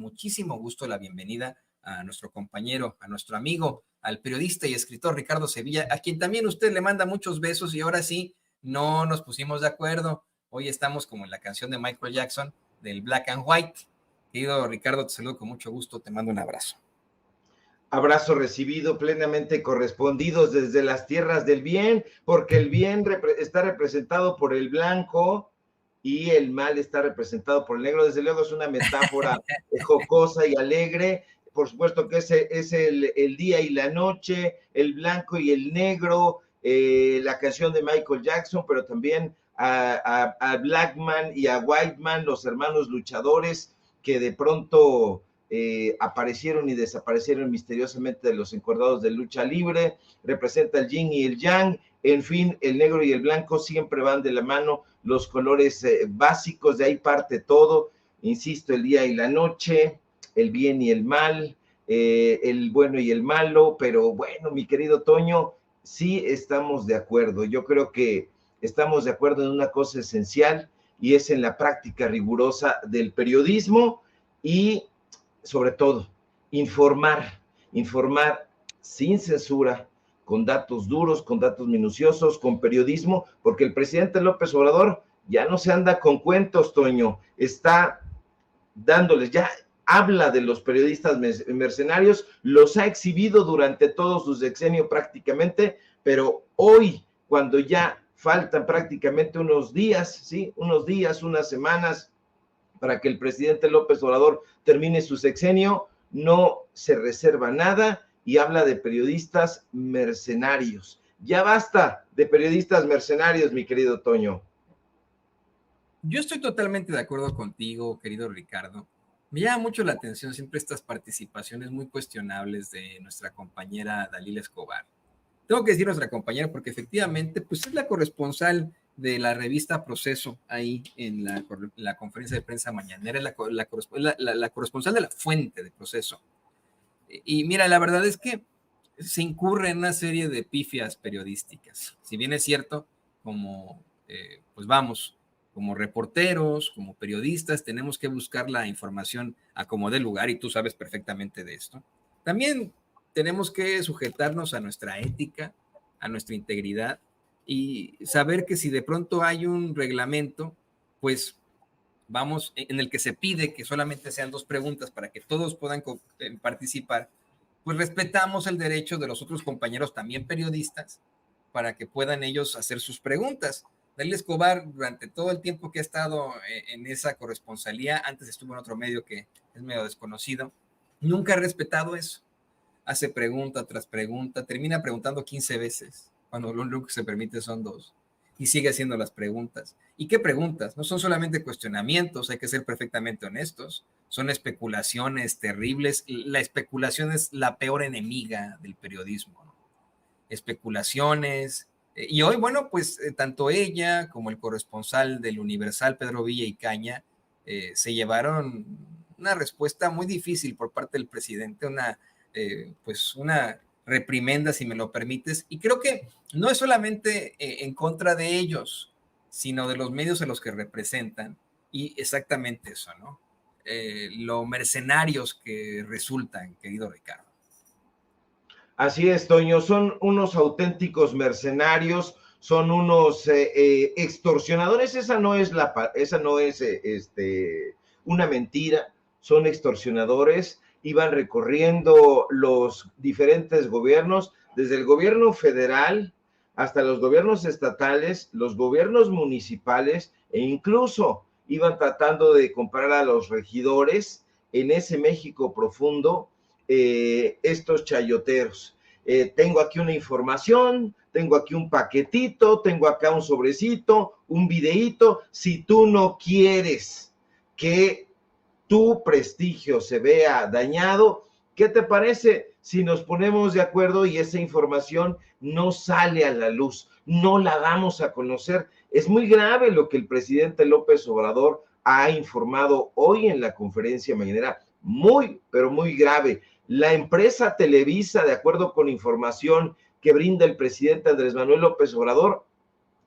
muchísimo gusto la bienvenida a nuestro compañero, a nuestro amigo, al periodista y escritor Ricardo Sevilla, a quien también usted le manda muchos besos y ahora sí, no nos pusimos de acuerdo. Hoy estamos como en la canción de Michael Jackson, del Black and White. Querido Ricardo, te saludo con mucho gusto, te mando un abrazo. Abrazo recibido, plenamente correspondidos desde las tierras del bien, porque el bien está representado por el blanco y el mal está representado por el negro. Desde luego es una metáfora jocosa y alegre. Por supuesto que es el día y la noche, el blanco y el negro, la canción de Michael Jackson, pero también a Blackman y a Whiteman, los hermanos luchadores que de pronto aparecieron y desaparecieron misteriosamente de los encordados de lucha libre. Representa el yin y el yang. En fin, el negro y el blanco siempre van de la mano, los colores básicos, de ahí parte todo. Insisto, el día y la noche, el bien y el mal, el bueno y el malo. Pero bueno, mi querido Toño, sí estamos de acuerdo. Yo creo que estamos de acuerdo en una cosa esencial, y es en la práctica rigurosa del periodismo y sobre todo informar sin censura, con datos duros, con datos minuciosos, con periodismo, porque el presidente López Obrador ya no se anda con cuentos, Toño, está dándoles, ya habla de los periodistas mercenarios, los ha exhibido durante todo su sexenio prácticamente, pero hoy, cuando ya faltan prácticamente unos días, ¿sí? Unas semanas, para que el presidente López Obrador termine su sexenio, no se reserva nada y habla de periodistas mercenarios. Ya basta de periodistas mercenarios, mi querido Toño. Yo estoy totalmente de acuerdo contigo, querido Ricardo. Me llama mucho la atención siempre estas participaciones muy cuestionables de nuestra compañera Dalila Escobar. Tengo que decir nuestra compañera porque efectivamente pues es la corresponsal de la revista Proceso ahí en la conferencia de prensa mañanera, es la corresponsal de la fuente de Proceso. Y mira, la verdad es que se incurre en una serie de pifias periodísticas. Si bien es cierto, como pues vamos, como reporteros, como periodistas, tenemos que buscar la información a como dé lugar, y tú sabes perfectamente de esto. También tenemos que sujetarnos a nuestra ética, a nuestra integridad, y saber que si de pronto hay un reglamento, pues vamos, en el que se pide que solamente sean 2 preguntas para que todos puedan participar, pues respetamos el derecho de los otros compañeros, también periodistas, para que puedan ellos hacer sus preguntas. Dalila Escobar, durante todo el tiempo que ha estado en esa corresponsalía, antes estuvo en otro medio que es medio desconocido, nunca ha respetado eso. Hace pregunta tras pregunta, termina preguntando 15 veces, cuando lo único que se permite son 2, y sigue haciendo las preguntas. ¿Y qué preguntas? No son solamente cuestionamientos, hay que ser perfectamente honestos, son especulaciones terribles. La especulación es la peor enemiga del periodismo, ¿no? Especulaciones, y hoy, bueno, pues tanto ella como el corresponsal del Universal, Pedro Villa y Caña, se llevaron una respuesta muy difícil por parte del presidente, pues una reprimenda, si me lo permites, y creo que no es solamente en contra de ellos, sino de los medios a los que representan, y exactamente eso, ¿no? Lo mercenarios que resultan, querido Ricardo. Así es, Toño, son unos auténticos mercenarios, son unos extorsionadores. Esa no es una mentira, son extorsionadores. Iban recorriendo los diferentes gobiernos, desde el gobierno federal hasta los gobiernos estatales, los gobiernos municipales, e incluso iban tratando de comprar a los regidores en ese México profundo. Estos chayoteros. Tengo aquí una información, tengo aquí un paquetito, tengo acá un sobrecito, un videíto. Si tú no quieres que tu prestigio se vea dañado, ¿qué te parece si nos ponemos de acuerdo y esa información no sale a la luz, no la damos a conocer? Es muy grave lo que el presidente López Obrador ha informado hoy en la conferencia mañanera, muy, pero muy grave. La empresa Televisa, de acuerdo con información que brinda el presidente Andrés Manuel López Obrador,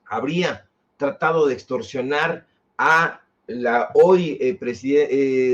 habría tratado de extorsionar a la hoy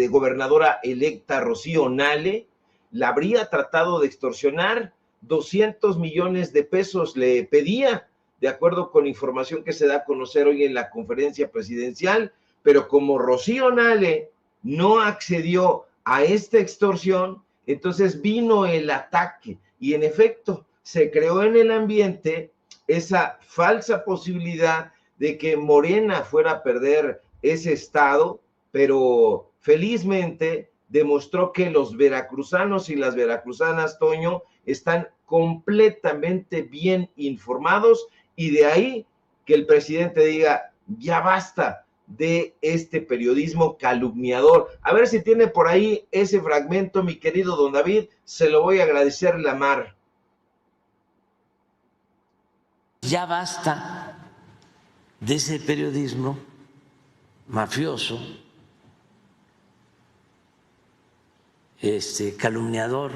gobernadora electa Rocío Nale la habría tratado de extorsionar. 200 millones de pesos le pedía, de acuerdo con información que se da a conocer hoy en la conferencia presidencial, pero como Rocío Nale no accedió a esta extorsión, entonces vino el ataque y en efecto se creó en el ambiente esa falsa posibilidad de que Morena fuera a perder ese estado, pero felizmente demostró que los veracruzanos y las veracruzanas, Toño, están completamente bien informados y de ahí que el presidente diga, ya basta de este periodismo calumniador. A ver si tiene por ahí ese fragmento, mi querido don David, se lo voy a agradecer la mar. Ya basta de ese periodismo mafioso, calumniador,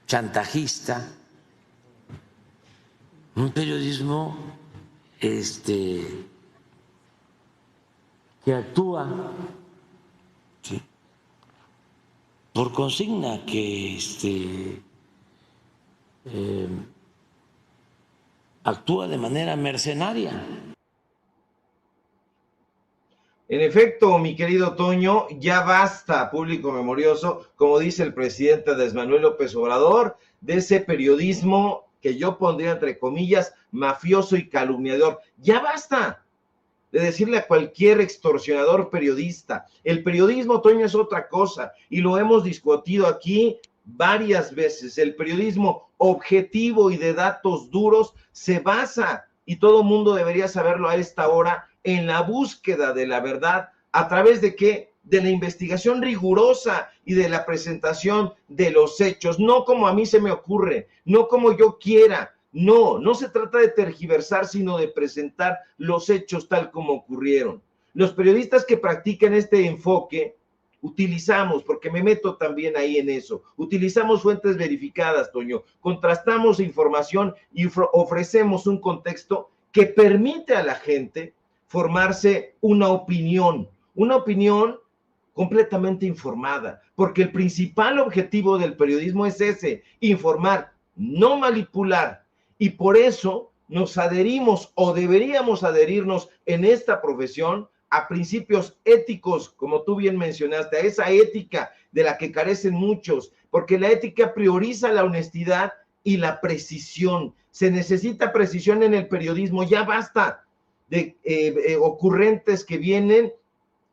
chantajista, un periodismo que actúa, ¿sí?, por consigna, que actúa de manera mercenaria. En efecto, mi querido Toño, ya basta, público memorioso, como dice el presidente Andrés Manuel López Obrador, de ese periodismo que yo pondría entre comillas mafioso y calumniador. Ya basta de decirle a cualquier extorsionador periodista. El periodismo, Toño, es otra cosa y lo hemos discutido aquí varias veces. El periodismo objetivo y de datos duros se basa, y todo mundo debería saberlo a esta hora, en la búsqueda de la verdad. ¿A través de qué? De la investigación rigurosa y de la presentación de los hechos, no como a mí se me ocurre, no como yo quiera. No se trata de tergiversar, sino de presentar los hechos tal como ocurrieron. Los periodistas que practican este enfoque utilizamos, porque me meto también ahí en eso, utilizamos fuentes verificadas, Toño, contrastamos información y ofrecemos un contexto que permite a la gente formarse una opinión completamente informada, porque el principal objetivo del periodismo es ese, informar, no manipular, y por eso nos adherimos o deberíamos adherirnos en esta profesión a principios éticos, como tú bien mencionaste, a esa ética de la que carecen muchos, porque la ética prioriza la honestidad y la precisión. Se necesita precisión en el periodismo, ya basta de ocurrentes que vienen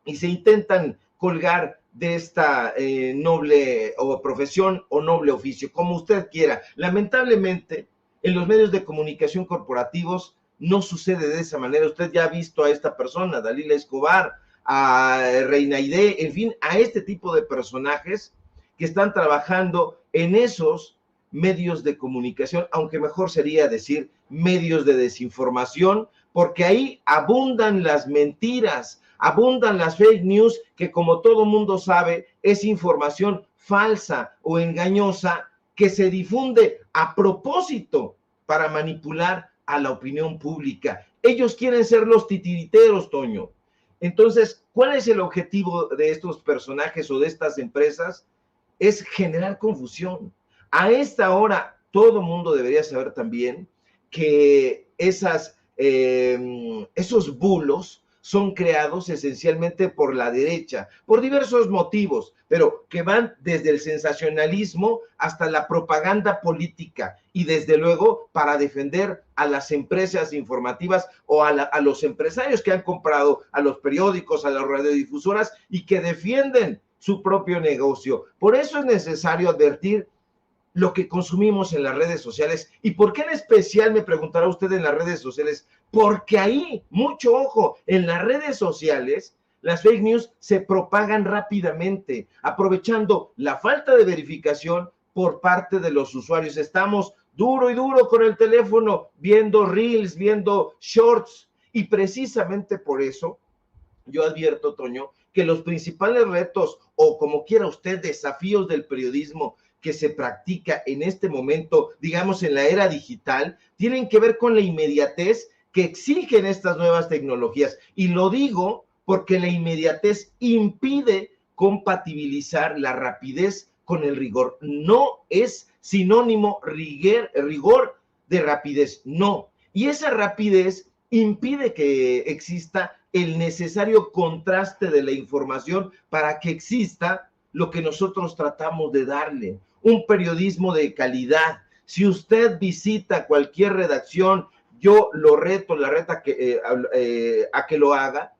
y se intentan colgar de esta noble o profesión o noble oficio, como usted quiera. Lamentablemente, en los medios de comunicación corporativos no sucede de esa manera. Usted ya ha visto a esta persona, Dalila Escobar, a Reinaide, en fin, a este tipo de personajes que están trabajando en esos medios de comunicación, aunque mejor sería decir medios de desinformación, porque ahí abundan las mentiras, abundan las fake news, que como todo mundo sabe, es información falsa o engañosa que se difunde a propósito para manipular a la opinión pública. Ellos quieren ser los titiriteros, Toño. Entonces, ¿cuál es el objetivo de estos personajes o de estas empresas? Es generar confusión. A esta hora, todo mundo debería saber también que esos bulos son creados esencialmente por la derecha, por diversos motivos, pero que van desde el sensacionalismo hasta la propaganda política y desde luego para defender a las empresas informativas o a los empresarios que han comprado a los periódicos, a las radiodifusoras y que defienden su propio negocio. Por eso es necesario advertir lo que consumimos en las redes sociales. ¿Y por qué en especial, me preguntará usted, en las redes sociales? Porque ahí, mucho ojo, en las redes sociales, las fake news se propagan rápidamente, aprovechando la falta de verificación por parte de los usuarios. Estamos duro y duro con el teléfono, viendo reels, viendo shorts, y precisamente por eso yo advierto, Toño, que los principales retos, o como quiera usted, desafíos del periodismo que se practica en este momento, digamos en la era digital, tienen que ver con la inmediatez que exigen estas nuevas tecnologías. Y lo digo porque la inmediatez impide compatibilizar la rapidez con el rigor. No es sinónimo rigor de rapidez, no. Y esa rapidez impide que exista el necesario contraste de la información para que exista lo que nosotros tratamos de darle, un periodismo de calidad. Si usted visita cualquier redacción, yo lo reto, la reta a que lo haga,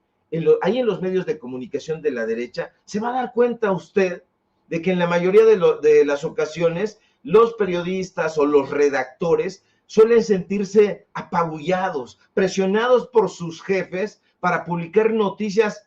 ahí en los medios de comunicación de la derecha, se va a dar cuenta usted de que en la mayoría de las ocasiones los periodistas o los redactores suelen sentirse apabullados, presionados por sus jefes para publicar noticias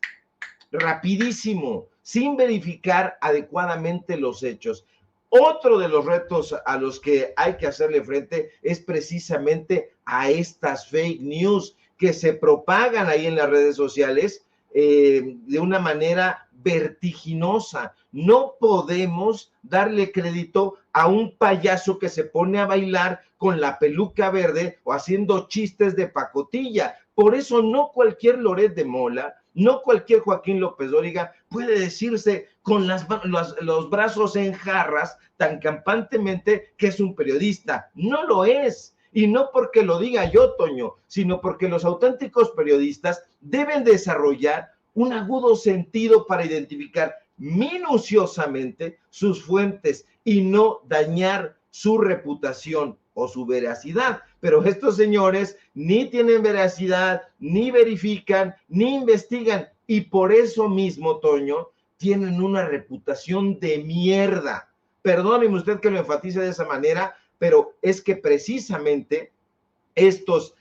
rapidísimo, sin verificar adecuadamente los hechos. Otro de los retos a los que hay que hacerle frente es precisamente a estas fake news que se propagan ahí en las redes sociales de una manera vertiginosa. No podemos darle crédito a un payaso que se pone a bailar con la peluca verde o haciendo chistes de pacotilla. Por eso no cualquier Loret de Mola, no cualquier Joaquín López Dóriga puede decirse con los brazos en jarras tan campantemente que es un periodista. No lo es. Y no porque lo diga yo, Toño, sino porque los auténticos periodistas deben desarrollar un agudo sentido para identificar minuciosamente sus fuentes y no dañar su reputación o su veracidad. Pero estos señores ni tienen veracidad, ni verifican, ni investigan, y por eso mismo, Toño, tienen una reputación de mierda. Perdóneme usted que lo enfatice de esa manera, pero es que precisamente estos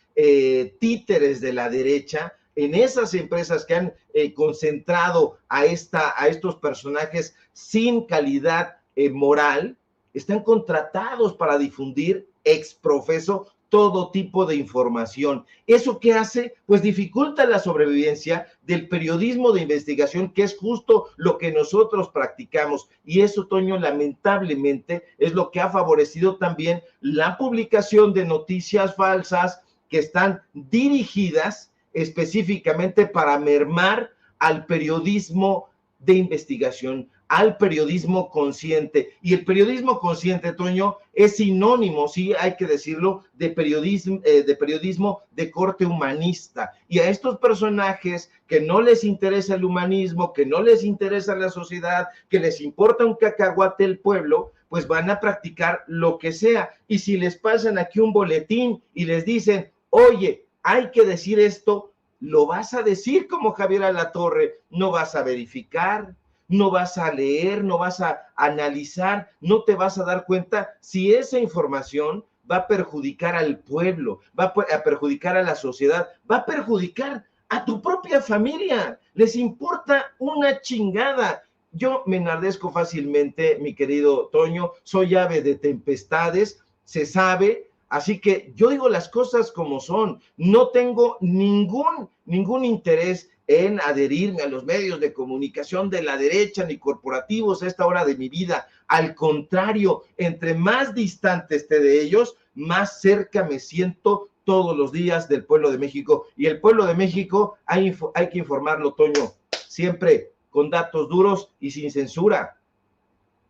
títeres de la derecha, en esas empresas que han concentrado a estos personajes sin calidad moral, están contratados para difundir exprofeso todo tipo de información. ¿Eso qué hace? Pues dificulta la sobrevivencia del periodismo de investigación, que es justo lo que nosotros practicamos. Y eso, Toño, lamentablemente es lo que ha favorecido también la publicación de noticias falsas que están dirigidas específicamente para mermar al periodismo de investigación, al periodismo consciente. Y el periodismo consciente, Toño, es sinónimo, sí, hay que decirlo, de periodismo de corte humanista. Y a estos personajes que no les interesa el humanismo, que no les interesa la sociedad, que les importa un cacahuate el pueblo, pues van a practicar lo que sea. Y si les pasan aquí un boletín y les dicen, oye, hay que decir esto, lo vas a decir como Javier Alatorre, no vas a verificar, no vas a leer, no vas a analizar, no te vas a dar cuenta si esa información va a perjudicar al pueblo, va a perjudicar a la sociedad, va a perjudicar a tu propia familia. Les importa una chingada. Yo me enardezco fácilmente, mi querido Toño, soy ave de tempestades, se sabe. Así que yo digo las cosas como son, no tengo ningún interés en adherirme a los medios de comunicación de la derecha ni corporativos a esta hora de mi vida. Al contrario, entre más distante esté de ellos, más cerca me siento todos los días del pueblo de México. Y el pueblo de México hay que informarlo, Toño, siempre con datos duros y sin censura.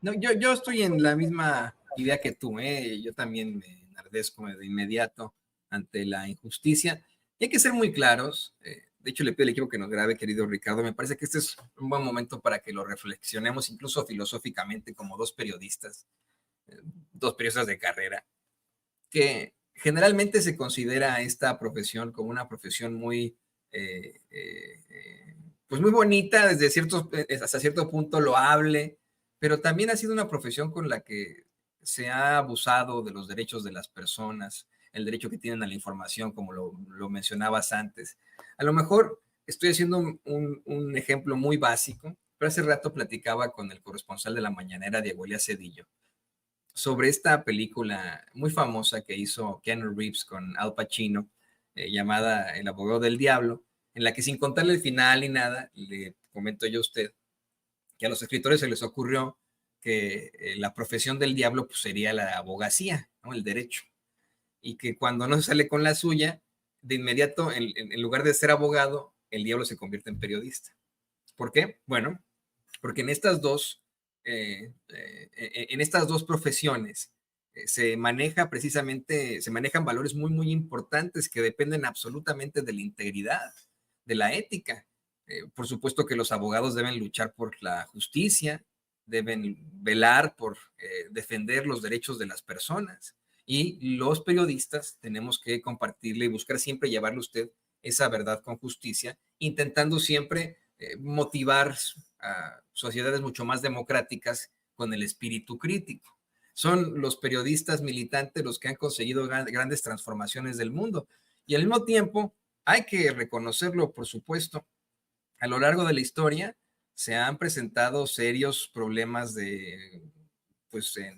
No, yo estoy en la misma idea que tú, ¿eh? Yo también me enardezco de inmediato ante la injusticia. Y hay que ser muy claros. De hecho, le pido al equipo que nos grabe, querido Ricardo. Me parece que este es un buen momento para que lo reflexionemos, incluso filosóficamente, como dos periodistas de carrera, que generalmente se considera esta profesión como una profesión muy, pues muy bonita, hasta cierto punto loable, pero también ha sido una profesión con la que se ha abusado de los derechos de las personas, el derecho que tienen a la información, como lo mencionabas antes. A lo mejor estoy haciendo un ejemplo muy básico, pero hace rato platicaba con el corresponsal de La Mañanera, Diego Elías Cedillo, sobre esta película muy famosa que hizo Keanu Reeves con Al Pacino, llamada El abogado del diablo, en la que, sin contarle el final ni nada, le comento yo a usted que a los escritores se les ocurrió que la profesión del diablo pues, sería la abogacía, ¿no? El derecho. Y que cuando no se sale con la suya, de inmediato, en lugar de ser abogado, el diablo se convierte en periodista. ¿Por qué? Bueno, porque en estas dos profesiones se manejan valores muy, muy importantes que dependen absolutamente de la integridad, de la ética. Por supuesto que los abogados deben luchar por la justicia, deben velar por defender los derechos de las personas, y los periodistas tenemos que compartirle y buscar siempre llevarle a usted esa verdad con justicia, intentando siempre motivar a sociedades mucho más democráticas con el espíritu crítico. Son los periodistas militantes los que han conseguido grandes transformaciones del mundo, y al mismo tiempo hay que reconocerlo, por supuesto, a lo largo de la historia se han presentado serios problemas de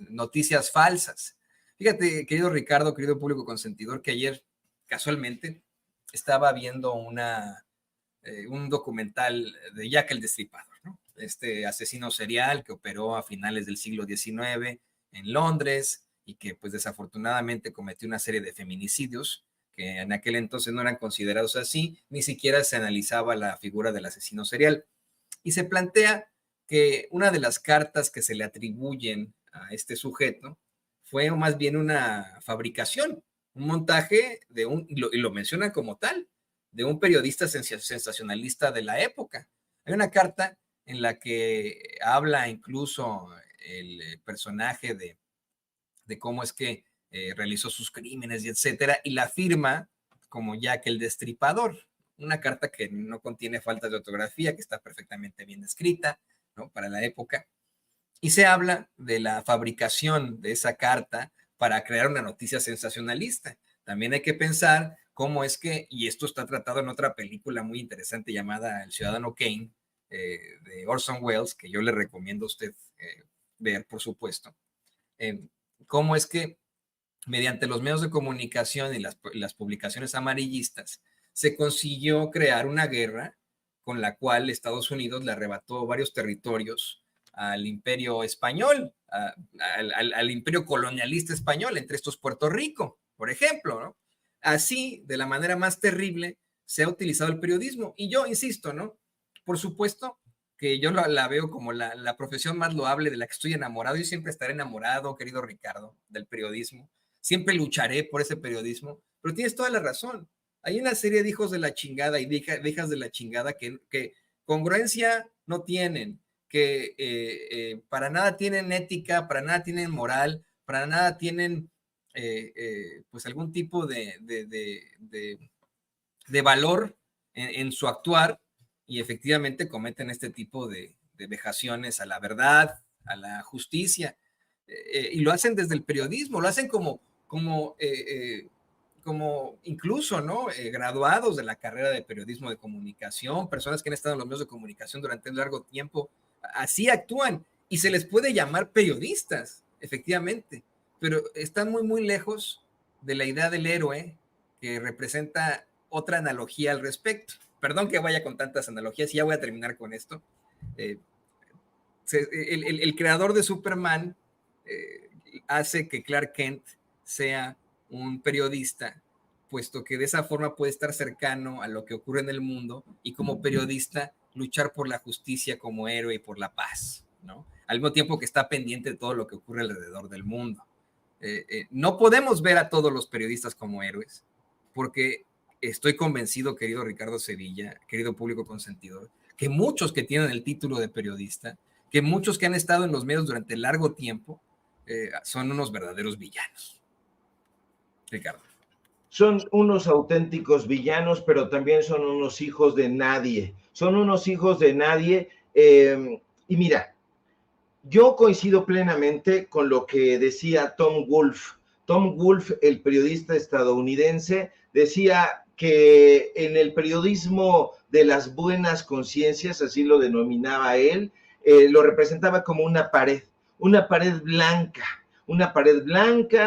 noticias falsas. Fíjate, querido Ricardo, querido público consentidor, que ayer casualmente estaba viendo un documental de Jack el Destripador, ¿no? Este asesino serial que operó a finales del siglo XIX en Londres y que pues desafortunadamente cometió una serie de feminicidios que en aquel entonces no eran considerados así, ni siquiera se analizaba la figura del asesino serial. Y se plantea que una de las cartas que se le atribuyen a este sujeto fue más bien una fabricación, un montaje y lo mencionan como tal, de un periodista sensacionalista de la época. Hay una carta en la que habla incluso el personaje de cómo es que realizó sus crímenes y etcétera, y la firma como Jack el Destripador. Una carta que no contiene faltas de ortografía, que está perfectamente bien escrita, ¿no?, para la época. Y se habla de la fabricación de esa carta para crear una noticia sensacionalista. También hay que pensar cómo es que, y esto está tratado en otra película muy interesante llamada El Ciudadano Kane, de Orson Welles, que yo le recomiendo a usted ver, por supuesto, cómo es que mediante los medios de comunicación y las publicaciones amarillistas se consiguió crear una guerra con la cual Estados Unidos le arrebató varios territorios al imperio español, al imperio colonialista español, entre estos Puerto Rico, por ejemplo, ¿no? Así, de la manera más terrible, se ha utilizado el periodismo. Y yo insisto, ¿no? Por supuesto que yo la veo como la profesión más loable de la que estoy enamorado. Yo siempre estaré enamorado, querido Ricardo, del periodismo. Siempre lucharé por ese periodismo. Pero tienes toda la razón. Hay una serie de hijos de la chingada y de hijas de la chingada que congruencia no tienen, que para nada tienen ética, para nada tienen moral, para nada tienen pues algún tipo de valor en su actuar, y efectivamente cometen este tipo de vejaciones a la verdad, a la justicia, y lo hacen desde el periodismo, lo hacen como incluso, ¿no?, graduados de la carrera de periodismo de comunicación, personas que han estado en los medios de comunicación durante un largo tiempo, así actúan, y se les puede llamar periodistas, efectivamente, pero están muy, muy lejos de la idea del héroe, que representa otra analogía al respecto. Perdón que vaya con tantas analogías, y ya voy a terminar con esto. El creador de Superman hace que Clark Kent sea un periodista, puesto que de esa forma puede estar cercano a lo que ocurre en el mundo, y como periodista luchar por la justicia como héroe y por la paz, ¿no? Al mismo tiempo que está pendiente de todo lo que ocurre alrededor del mundo. No podemos ver a todos los periodistas como héroes, porque estoy convencido, querido Ricardo Sevilla, querido público consentidor, que muchos que tienen el título de periodista, que muchos que han estado en los medios durante largo tiempo, son unos verdaderos villanos. Ricardo. Son unos auténticos villanos, pero también son unos hijos de nadie. Son unos hijos de nadie. Y mira, yo coincido plenamente con lo que decía Tom Wolfe. Tom Wolfe, el periodista estadounidense, decía que en el periodismo de las buenas conciencias, así lo denominaba él, lo representaba como una pared blanca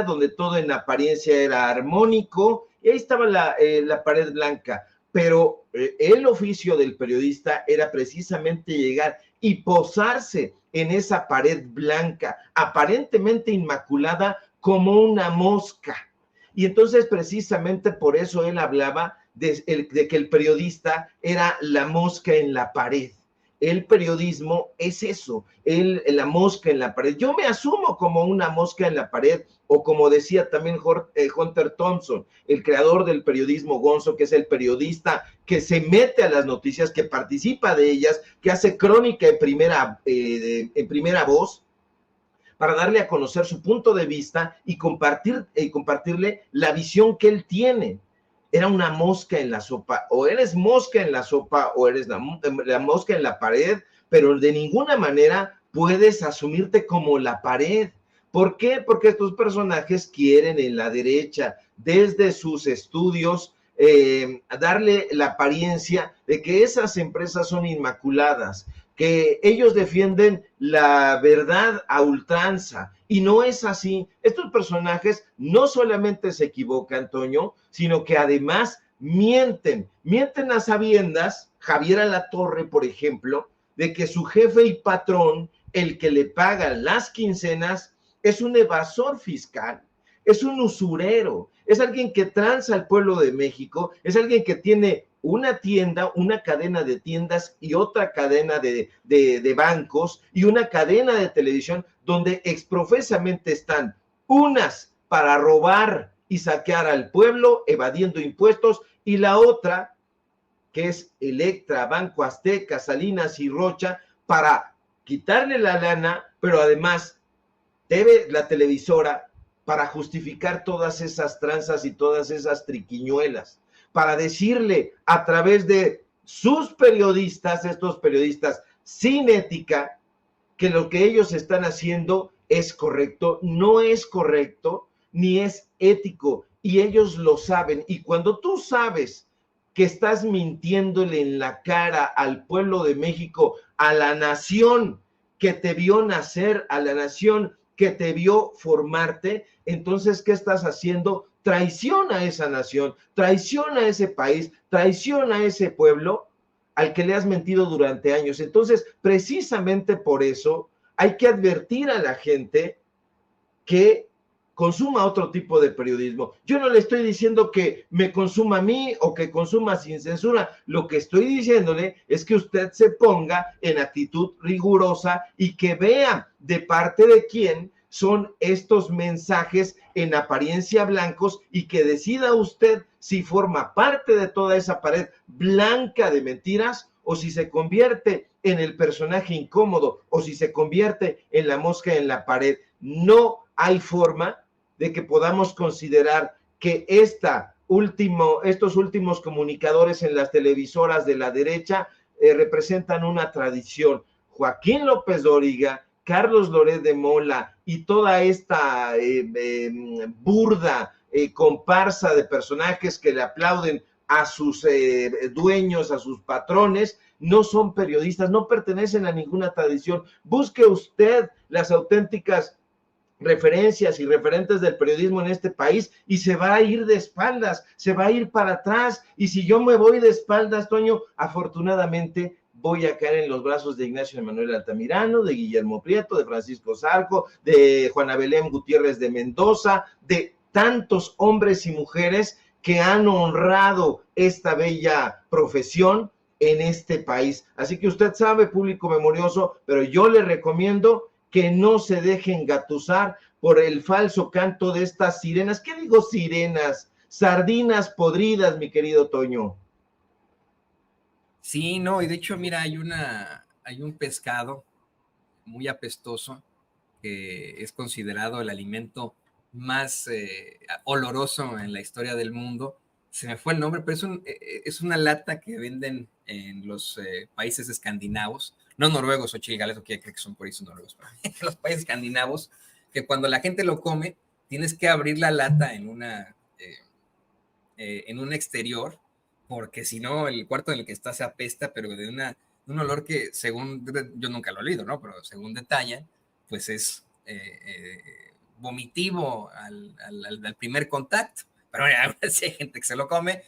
donde todo en apariencia era armónico, y ahí estaba la pared blanca, pero el oficio del periodista era precisamente llegar y posarse en esa pared blanca, aparentemente inmaculada como una mosca. Y entonces precisamente por eso él hablaba de que el periodista era la mosca en la pared. El periodismo es eso, la mosca en la pared. Yo me asumo como una mosca en la pared, o como decía también Hunter Thompson, el creador del periodismo gonzo, que es el periodista que se mete a las noticias, que participa de ellas, que hace crónica en primera voz, para darle a conocer su punto de vista y compartirle la visión que él tiene. Era una mosca en la sopa, o eres mosca en la sopa o eres la mosca en la pared, pero de ninguna manera puedes asumirte como la pared. ¿Por qué? Porque estos personajes quieren en la derecha, desde sus estudios, darle la apariencia de que esas empresas son inmaculadas, que ellos defienden la verdad a ultranza, y no es así. Estos personajes no solamente se equivocan, Toño, sino que además mienten a sabiendas. Javier Alatorre, por ejemplo, de que su jefe y patrón, el que le paga las quincenas, es un evasor fiscal, es un usurero, es alguien que tranza al pueblo de México, es alguien que tiene una tienda, una cadena de tiendas y otra cadena de bancos y una cadena de televisión donde exprofesamente están unas para robar y saquear al pueblo, evadiendo impuestos, y la otra, que es Electra, Banco Azteca, Salinas y Rocha, para quitarle la lana, pero además debe la televisora para justificar todas esas tranzas y todas esas triquiñuelas, para decirle a través de sus periodistas, estos periodistas sin ética, que lo que ellos están haciendo es correcto. No es correcto ni es ético, y ellos lo saben. Y cuando tú sabes que estás mintiéndole en la cara al pueblo de México, a la nación que te vio nacer, a la nación que te vio formarte, entonces, ¿qué estás haciendo? Traiciona a esa nación, traiciona a ese país, traiciona a ese pueblo al que le has mentido durante años. Entonces, precisamente por eso hay que advertir a la gente que consuma otro tipo de periodismo. Yo no le estoy diciendo que me consuma a mí o que consuma sin censura. Lo que estoy diciéndole es que usted se ponga en actitud rigurosa y que vea de parte de quién son estos mensajes en apariencia blancos, y que decida usted si forma parte de toda esa pared blanca de mentiras o si se convierte en el personaje incómodo o si se convierte en la mosca en la pared. No hay forma de que podamos considerar que estos últimos comunicadores en las televisoras de la derecha representan una tradición. Joaquín López Dóriga, Carlos Loret de Mola y toda esta burda comparsa de personajes que le aplauden a sus dueños, a sus patrones, no son periodistas, no pertenecen a ninguna tradición. Busque usted las auténticas referencias y referentes del periodismo en este país y se va a ir de espaldas, se va a ir para atrás. Y si yo me voy de espaldas, Toño, afortunadamente voy a caer en los brazos de Ignacio Emanuel Altamirano, de Guillermo Prieto, de Francisco Zarco, de Juana Belén Gutiérrez de Mendoza, de tantos hombres y mujeres que han honrado esta bella profesión en este país. Así que usted sabe, público memorioso, pero yo le recomiendo que no se dejen engatusar por el falso canto de estas sirenas. ¿Qué digo sirenas? Sardinas podridas, mi querido Toño. Sí, no, y de hecho, mira, hay un pescado muy apestoso que es considerado el alimento más oloroso en la historia del mundo. Se me fue el nombre, pero es una lata que venden en los países escandinavos, no noruegos o chilgales, o que creo que son países noruegos, pero en los países escandinavos, que cuando la gente lo come, tienes que abrir la lata en un exterior, porque si no, el cuarto en el que está se apesta, pero de un olor que, según, yo nunca lo he leído, ¿no? Pero según detallan, pues es vomitivo al primer contacto. Pero bueno, si hay gente que se lo come,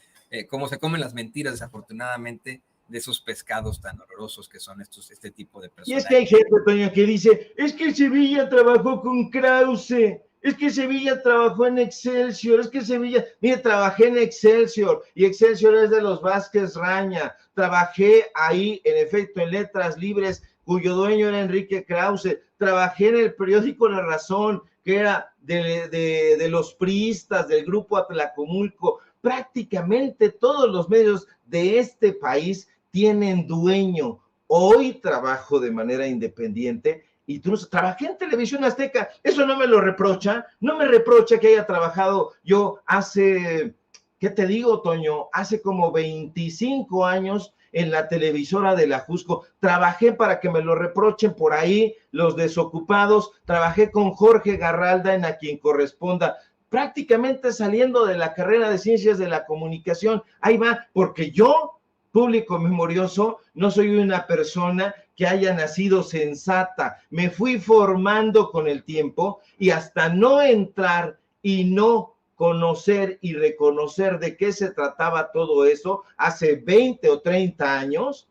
como se comen las mentiras, desafortunadamente, de esos pescados tan horrorosos que son este tipo de personajes. Y es que hay gente, Toño, que dice, es que Sevilla trabajó con Krause. Es que Sevilla trabajó en Excelsior, es que Sevilla, mire, trabajé en Excelsior y Excelsior es de los Vázquez Raña. Trabajé ahí, en efecto, en Letras Libres, cuyo dueño era Enrique Krause. Trabajé en el periódico La Razón, que era de los priistas, del grupo Atlacomulco. Prácticamente todos los medios de este país tienen dueño. Hoy trabajo de manera independiente y tú trabajé en Televisión Azteca, eso no me lo reprocha, no me reprocha que haya trabajado yo hace, ¿qué te digo, Toño? Hace como 25 años en la televisora de la Jusco, trabajé para que me lo reprochen por ahí los desocupados, trabajé con Jorge Garralda en A Quien Corresponda, prácticamente saliendo de la carrera de Ciencias de la Comunicación, ahí va, porque yo, público memorioso, no soy una persona que haya nacido sensata, me fui formando con el tiempo y hasta no entrar y no conocer y reconocer de qué se trataba todo eso hace 20 o 30 años,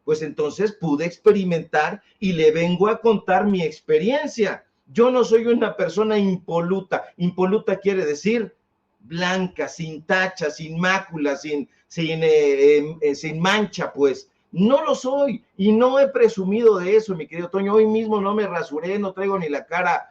pues entonces pude experimentar y le vengo a contar mi experiencia. Yo no soy una persona impoluta. Impoluta quiere decir blanca, sin tacha, sin mácula, sin mancha, pues. No lo soy y no he presumido de eso, mi querido Toño. Hoy mismo no me rasuré, no traigo ni la cara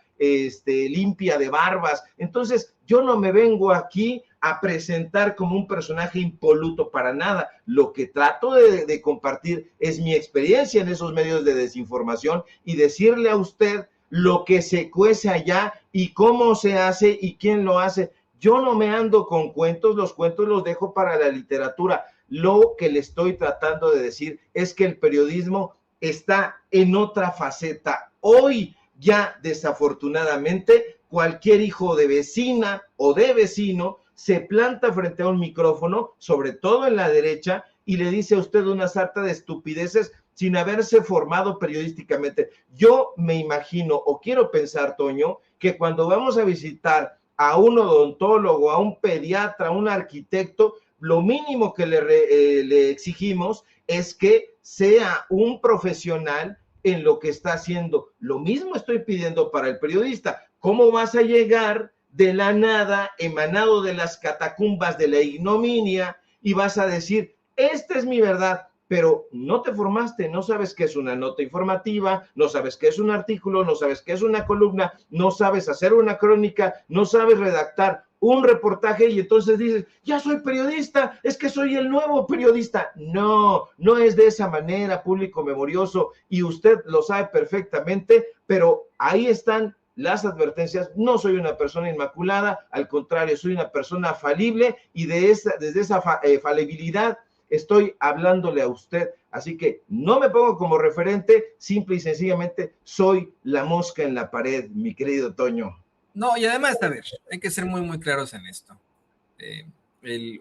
limpia de barbas. Entonces, yo no me vengo aquí a presentar como un personaje impoluto para nada. Lo que trato de compartir es mi experiencia en esos medios de desinformación y decirle a usted lo que se cuece allá y cómo se hace y quién lo hace. Yo no me ando con cuentos, los cuentos los dejo para la literatura. Lo que le estoy tratando de decir es que el periodismo está en otra faceta. Hoy ya desafortunadamente cualquier hijo de vecina o de vecino se planta frente a un micrófono, sobre todo en la derecha, y le dice a usted una sarta de estupideces sin haberse formado periodísticamente. Yo me imagino o quiero pensar, Toño, que cuando vamos a visitar a un odontólogo, a un pediatra, a un arquitecto, lo mínimo que le exigimos es que sea un profesional en lo que está haciendo. Lo mismo estoy pidiendo para el periodista. ¿Cómo vas a llegar de la nada, emanado de las catacumbas de la ignominia, y vas a decir, esta es mi verdad? Pero no te formaste, no sabes qué es una nota informativa, no sabes qué es un artículo, no sabes qué es una columna, no sabes hacer una crónica, no sabes redactar un reportaje y entonces dices, ya soy periodista, es que soy el nuevo periodista. No, no es de esa manera, público memorioso, y usted lo sabe perfectamente, pero ahí están las advertencias. No soy una persona inmaculada, al contrario, soy una persona falible y desde esa falibilidad estoy hablándole a usted, así que no me pongo como referente, simple y sencillamente soy la mosca en la pared, mi querido Toño. No, y además, a ver, hay que ser muy, muy claros en esto.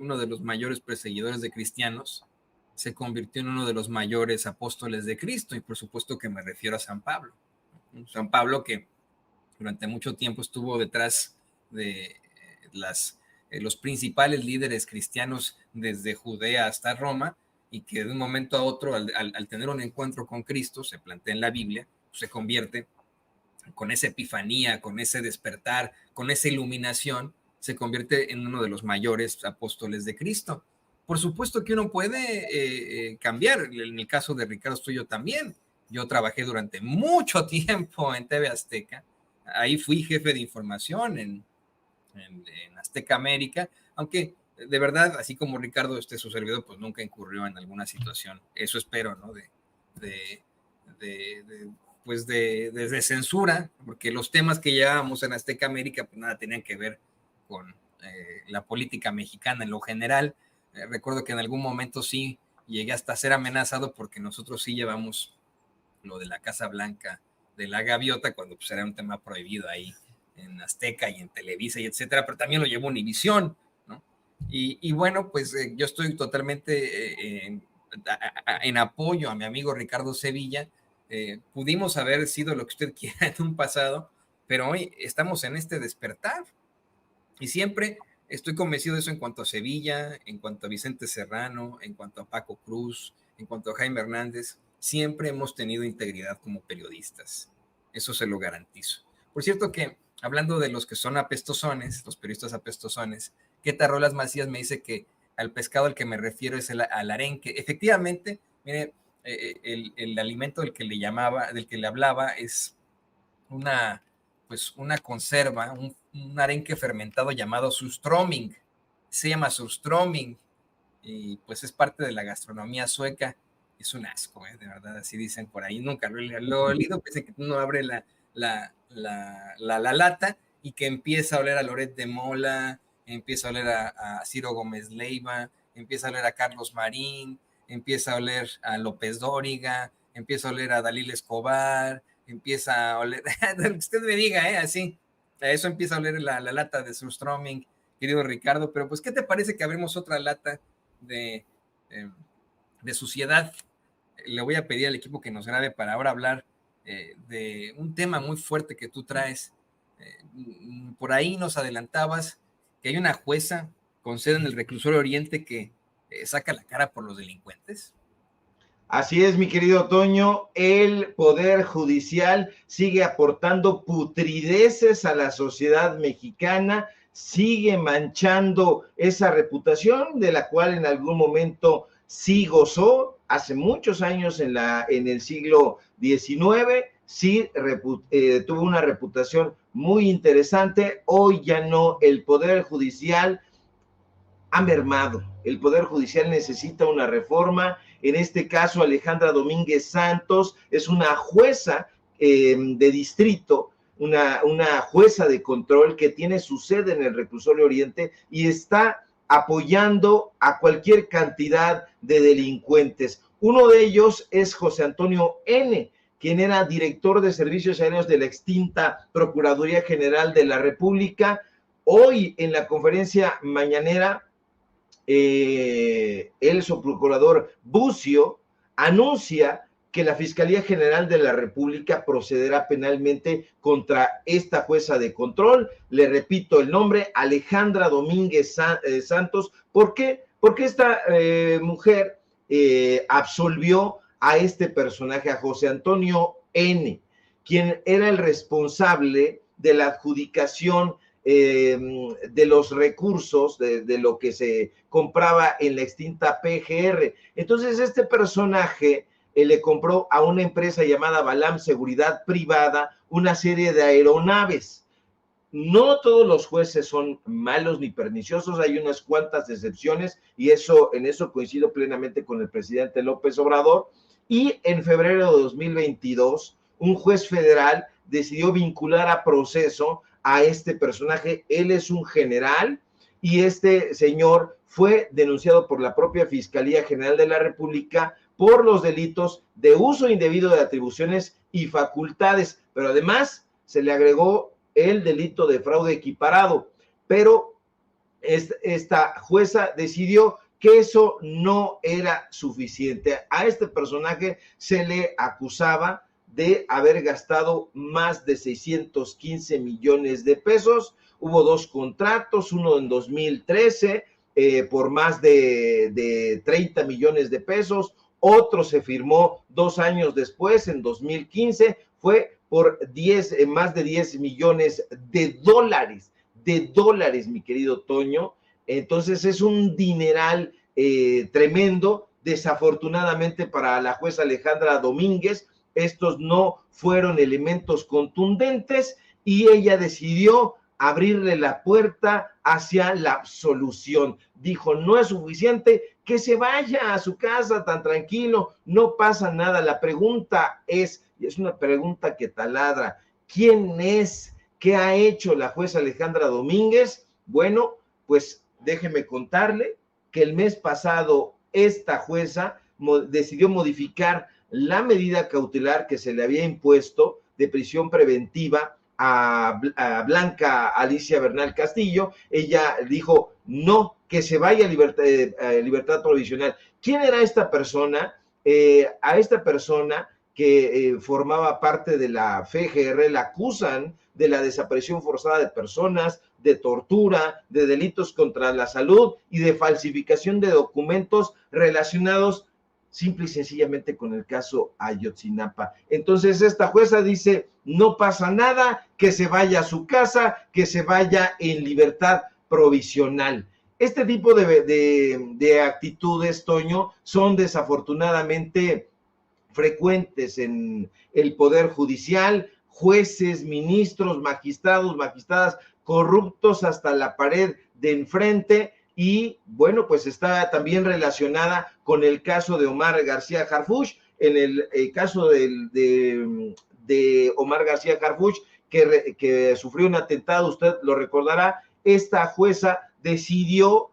Uno de los mayores perseguidores de cristianos se convirtió en uno de los mayores apóstoles de Cristo, y por supuesto que me refiero a San Pablo. San Pablo que durante mucho tiempo estuvo detrás de los principales líderes cristianos desde Judea hasta Roma, y que de un momento a otro, al tener un encuentro con Cristo, se plantea en la Biblia, se convierte con esa epifanía, con ese despertar, con esa iluminación, se convierte en uno de los mayores apóstoles de Cristo. Por supuesto que uno puede cambiar. En el caso de Ricardo Estoyo también. Yo trabajé durante mucho tiempo en TV Azteca. Ahí fui jefe de información en Azteca América, aunque de verdad, así como Ricardo, su servidor, pues nunca incurrió en alguna situación, eso espero, ¿no? Pues de censura, porque los temas que llevábamos en Azteca América, pues nada tenían que ver con la política mexicana en lo general. Recuerdo que en algún momento sí llegué hasta ser amenazado porque nosotros sí llevamos lo de la Casa Blanca de la Gaviota, cuando pues era un tema prohibido ahí en Azteca y en Televisa y etcétera, pero también lo llevó Univisión, ¿no? Y bueno, pues yo estoy totalmente en apoyo a mi amigo Ricardo Sevilla. Pudimos haber sido lo que usted quiera en un pasado, pero hoy estamos en este despertar, y siempre estoy convencido de eso en cuanto a Sevilla, en cuanto a Vicente Serrano, en cuanto a Paco Cruz, en cuanto a Jaime Hernández. Siempre hemos tenido integridad como periodistas, eso se lo garantizo. Por cierto que hablando de los que son apestosones, los periodistas apestosones, Queta Rolas Macías me dice que al pescado al que me refiero es al arenque. Efectivamente, mire, el alimento del que le hablaba es una conserva, un arenque fermentado llamado surströmming. Se llama surströmming y pues es parte de la gastronomía sueca. Es un asco, de verdad, así dicen por ahí. Nunca lo he leído, pensé que uno abre la lata y que empieza a oler a Loret de Mola, empieza a oler a Ciro Gómez Leiva, empieza a oler a Carlos Marín, empieza a oler a López Dóriga, empieza a oler a Dalila Escobar, empieza a oler, usted me diga, así, a eso empieza a oler la lata de surströmming, querido Ricardo, pero pues, ¿qué te parece que abrimos otra lata de suciedad? Le voy a pedir al equipo que nos grabe para ahora hablar de un tema muy fuerte que tú traes. Por ahí nos adelantabas que hay una jueza con sede en el Reclusorio Oriente que saca la cara por los delincuentes. Así es, mi querido Toño, el Poder Judicial sigue aportando putrideces a la sociedad mexicana, sigue manchando esa reputación de la cual en algún momento sí gozó, hace muchos años en el siglo XIX, sí tuvo una reputación muy interesante. Hoy ya no, el Poder Judicial ha mermado. El Poder Judicial necesita una reforma. En este caso, Alejandra Domínguez Santos es una jueza de distrito, una jueza de control que tiene su sede en el Reclusorio Oriente y está apoyando a cualquier cantidad de delincuentes. Uno de ellos es José Antonio N., quien era director de servicios aéreos de la extinta Procuraduría General de la República. Hoy, en la conferencia mañanera, el subprocurador Bucio anuncia que la Fiscalía General de la República procederá penalmente contra esta jueza de control. Le repito el nombre, Alejandra Domínguez Santos. ¿Por qué? Porque esta mujer absolvió a este personaje, a José Antonio N., quien era el responsable de la adjudicación de los recursos, de lo que se compraba en la extinta PGR. Entonces, este personaje le compró a una empresa llamada Balam Seguridad Privada una serie de aeronaves. No todos los jueces son malos ni perniciosos, hay unas cuantas excepciones y en eso coincido plenamente con el presidente López Obrador. Y en febrero de 2022, un juez federal decidió vincular a proceso a este personaje. Él es un general y este señor fue denunciado por la propia Fiscalía General de la República por los delitos de uso indebido de atribuciones y facultades, pero además se le agregó el delito de fraude equiparado, pero esta jueza decidió que eso no era suficiente. A este personaje se le acusaba de haber gastado más de 615 millones de pesos. Hubo 2 contratos, uno en 2013 por más de 30 millones de pesos, otro se firmó 2 años después, en 2015, fue por más de 10 millones de dólares, mi querido Toño. Entonces es un dineral tremendo. Desafortunadamente para la jueza Alejandra Domínguez, estos no fueron elementos contundentes y ella decidió abrirle la puerta hacia la absolución. Dijo, no es suficiente, que se vaya a su casa tan tranquilo, no pasa nada. La pregunta es, y es una pregunta que taladra, ¿quién es? ¿Qué ha hecho la jueza Alejandra Domínguez? Bueno, pues déjeme contarle que el mes pasado esta jueza decidió modificar la medida cautelar que se le había impuesto de prisión preventiva a Blanca Alicia Bernal Castillo. Ella dijo no, que se vaya a libertad provisional. ¿Quién era esta persona? A esta persona que formaba parte de la FGR la acusan de la desaparición forzada de personas, de tortura, de delitos contra la salud y de falsificación de documentos relacionados simple y sencillamente con el caso Ayotzinapa. Entonces esta jueza dice, no pasa nada, que se vaya a su casa, que se vaya en libertad provisional. Este tipo de actitudes, Toño, son desafortunadamente frecuentes en el Poder Judicial, jueces, ministros, magistradas corruptos hasta la pared de enfrente. Y bueno, pues está también relacionada con el caso de Omar García Harfuch. En el caso de Omar García Harfuch, que sufrió un atentado, usted lo recordará, esta jueza decidió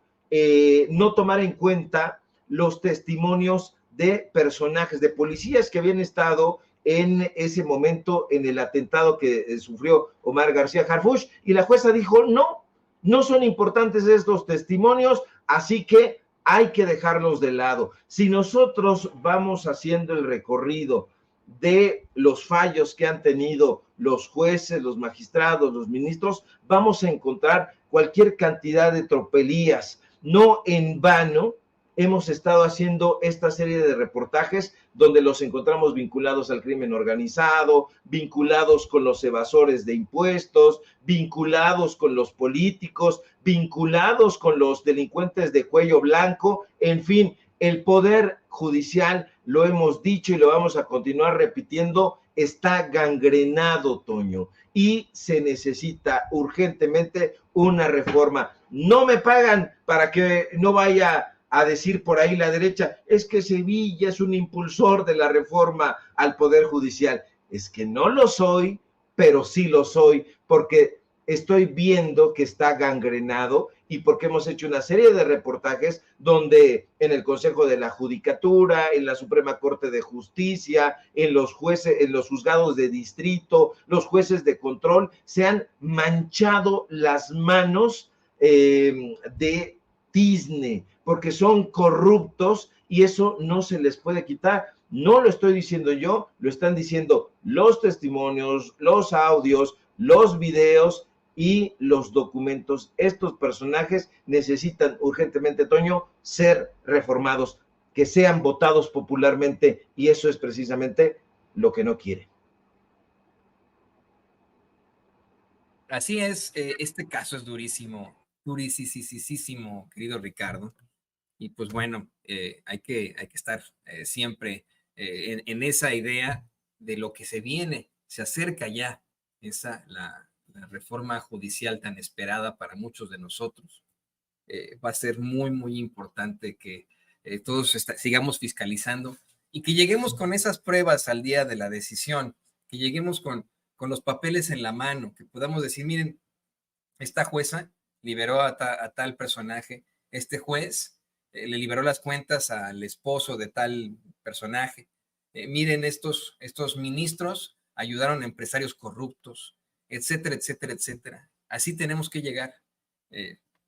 no tomar en cuenta los testimonios de personajes, de policías que habían estado en ese momento en el atentado que sufrió Omar García Harfuch, y la jueza dijo, no son importantes estos testimonios, así que hay que dejarlos de lado. Si nosotros vamos haciendo el recorrido de los fallos que han tenido los jueces, los magistrados, los ministros, vamos a encontrar cualquier cantidad de tropelías. No en vano hemos estado haciendo esta serie de reportajes donde los encontramos vinculados al crimen organizado, vinculados con los evasores de impuestos, vinculados con los políticos, vinculados con los delincuentes de cuello blanco. En fin, el Poder Judicial, lo hemos dicho y lo vamos a continuar repitiendo, está gangrenado, Toño, y se necesita urgentemente una reforma. No me pagan para que no vaya a decir por ahí la derecha, es que Sevilla es un impulsor de la reforma al Poder Judicial. Es que no lo soy, pero sí lo soy, porque estoy viendo que está gangrenado y porque hemos hecho una serie de reportajes donde en el Consejo de la Judicatura, en la Suprema Corte de Justicia, en los jueces, en los juzgados de distrito, los jueces de control, se han manchado las manos de tizne, porque son corruptos y eso no se les puede quitar. No lo estoy diciendo yo, lo están diciendo los testimonios, los audios, los videos y los documentos. Estos personajes necesitan urgentemente, Toño, ser reformados, que sean votados popularmente, y eso es precisamente lo que no quiere. Así es, este caso es durísimo, durísimo, querido Ricardo. Y pues bueno, hay que estar siempre en esa idea de lo que se viene. Se acerca ya la reforma judicial tan esperada para muchos de nosotros. Va a ser muy importante que todos sigamos fiscalizando y que lleguemos con esas pruebas al día de la decisión, que lleguemos con los papeles en la mano, que podamos decir, miren, esta jueza liberó a tal personaje, este juez le liberó las cuentas al esposo de tal personaje. Miren, estos ministros ayudaron a empresarios corruptos, etcétera. Así tenemos que llegar,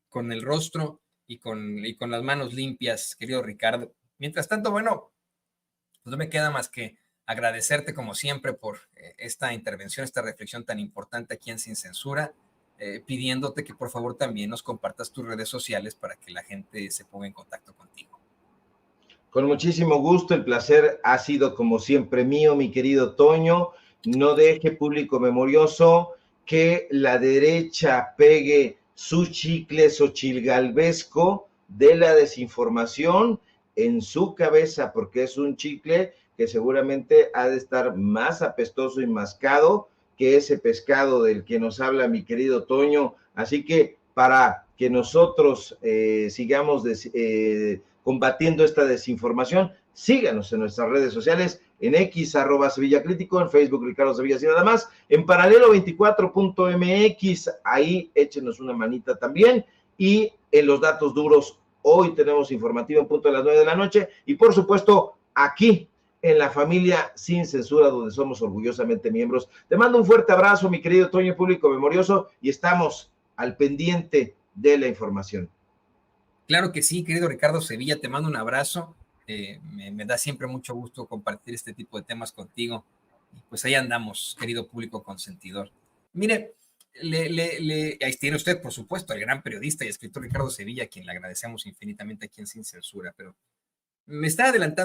con el rostro y con las manos limpias, querido Ricardo. Mientras tanto, bueno, pues no me queda más que agradecerte como siempre por esta intervención, esta reflexión tan importante aquí en Sin Censura, pidiéndote que por favor también nos compartas tus redes sociales para que la gente se ponga en contacto contigo. Con muchísimo gusto, el placer ha sido como siempre mío, mi querido Toño. No deje, público memorioso, que la derecha pegue su chicle xochilgalvesco de la desinformación en su cabeza, porque es un chicle que seguramente ha de estar más apestoso y mascado que ese pescado del que nos habla mi querido Toño. Así que para que nosotros sigamos combatiendo esta desinformación, síganos en nuestras redes sociales, en X, @SevillaCrítico, en Facebook, Ricardo Sevilla, y nada más, en paralelo24.mx, ahí échenos una manita también, y en los datos duros, hoy tenemos informativo en punto de las 9 de la noche, y por supuesto, aquí, en la familia Sin Censura, donde somos orgullosamente miembros. Te mando un fuerte abrazo, mi querido Toño, público memorioso, y estamos al pendiente de la información. Claro que sí, querido Ricardo Sevilla, te mando un abrazo. Me da siempre mucho gusto compartir este tipo de temas contigo. Pues ahí andamos, querido público consentidor. Mire, ahí tiene usted, por supuesto, al gran periodista y escritor Ricardo Sevilla, a quien le agradecemos infinitamente aquí en Sin Censura, pero me está adelantando